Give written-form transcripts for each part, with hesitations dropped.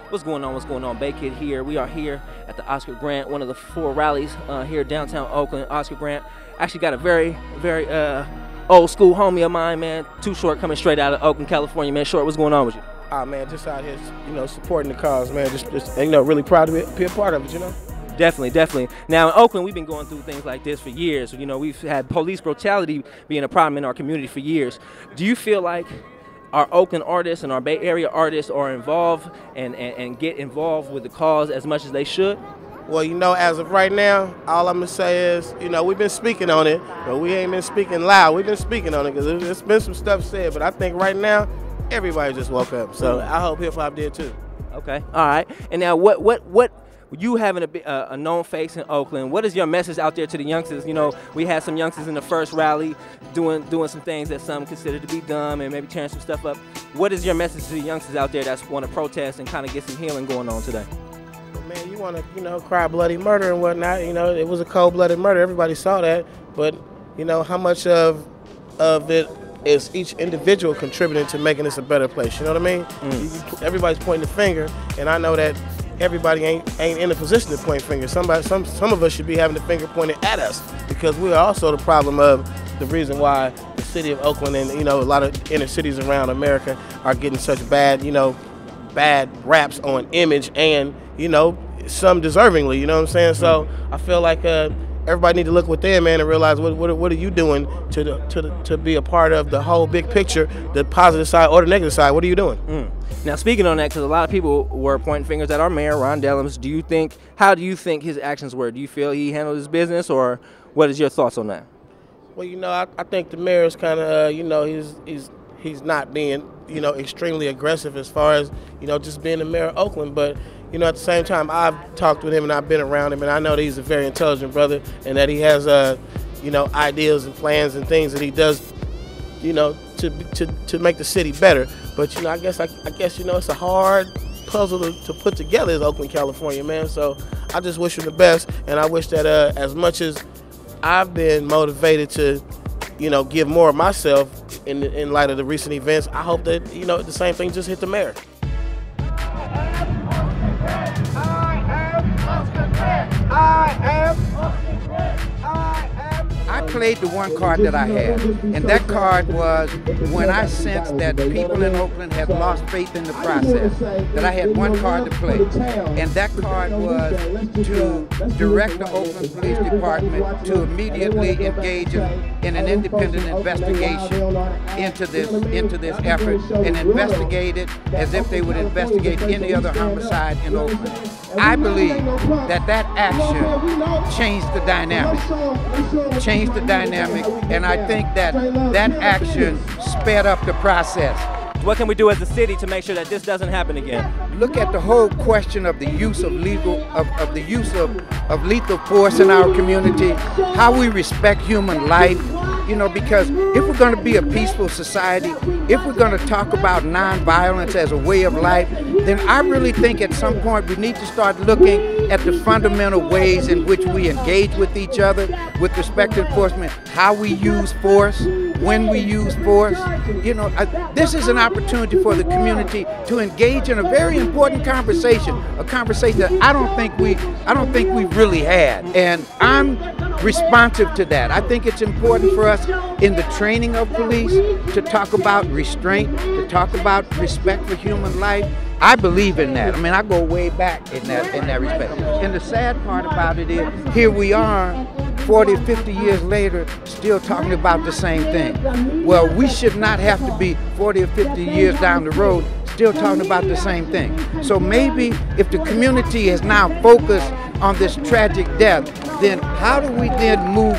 What's going on? What's going on? Bay Kid here. We are here at the Oscar Grant, one of the 4 rallies here downtown Oakland. Oscar Grant. Actually got a very old school homie of mine, man. Too Short, coming straight out of Oakland, California, man. Short, what's going on with you? Man, just out here, supporting the cause, man. Just really proud to be a part of it, Definitely. Now in Oakland, we've been going through things like this for years. We've had police brutality being a problem in our community for years. Do you feel like our Oakland artists and our Bay Area artists are involved and get involved with the cause as much as they should? Well, as of right now, all I'm going to say is, we've been speaking on it, but we ain't been speaking loud. We've been speaking on it because there's been some stuff said, but I think right now, everybody just woke up. So I hope hip-hop did too. Okay, all right. And now what you having a known face in Oakland, what is your message out there to the youngsters? We had some youngsters in the first rally doing some things that some consider to be dumb and maybe tearing some stuff up. What is your message to the youngsters out there that want to protest and kind of get some healing going on today? Well, man, you want to, cry bloody murder and whatnot. It was a cold-blooded murder. Everybody saw that. But, how much of it is each individual contributing to making this a better place? You know what I mean? Everybody's pointing the finger, and I know that everybody ain't in a position to point fingers. Some of us should be having the finger pointed at us because we are also the problem of the reason why the city of Oakland and a lot of inner cities around America are getting such bad raps on image and some deservingly. You know what I'm saying? So I feel like everybody need to look within, man, and realize what are you doing to be a part of the whole big picture, the positive side or the negative side. What are you doing? Now, speaking on that, because a lot of people were pointing fingers at our mayor, Ron Dellums, how do you think his actions were? Do you feel he handled his business, or what is your thoughts on that? Well, I think the mayor is kind of, he's not being, extremely aggressive as far as, just being the mayor of Oakland. But, at the same time, I've talked with him and I've been around him, and I know that he's a very intelligent brother and that he has, ideas and plans and things that he does, to make the city better. But I guess it's a hard puzzle to put together as Oakland, California, man. So I just wish him the best, and I wish that as much as I've been motivated to, give more of myself in light of the recent events, I hope that the same thing just hit the mayor. I played the one card that I had, and that card was when I sensed that people in Oakland had lost faith in the process, that I had one card to play, and that card was to direct the Oakland Police Department to immediately engage in an independent investigation into this effort and investigate it as if they would investigate any other homicide in Oakland. I believe that action changed the dynamic. And I think that action sped up the process. What can we do as a city to make sure that this doesn't happen again? Look at the whole question of the use of lethal force in our community, how we respect human life. Because if we're going to be a peaceful society, if we're going to talk about nonviolence as a way of life, then I really think at some point we need to start looking at the fundamental ways in which we engage with each other with respect to enforcement, how we use force, when we use force. This is an opportunity for the community to engage in a very important conversation, a conversation that I don't think we've really had. And I'm responsive to that. I think it's important for us in the training of police to talk about restraint, to talk about respect for human life. I believe in that. I mean, I go way back in that respect. And the sad part about it is, here we are, 40, 50 years later, still talking about the same thing. Well, we should not have to be 40 or 50 years down the road still talking about the same thing. So maybe if the community is now focused on this tragic death, then how do we then move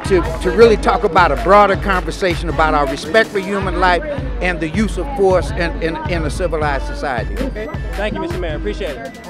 to really talk about a broader conversation about our respect for human life and the use of force in a civilized society? Okay. Thank you, Mr. Mayor. Appreciate it.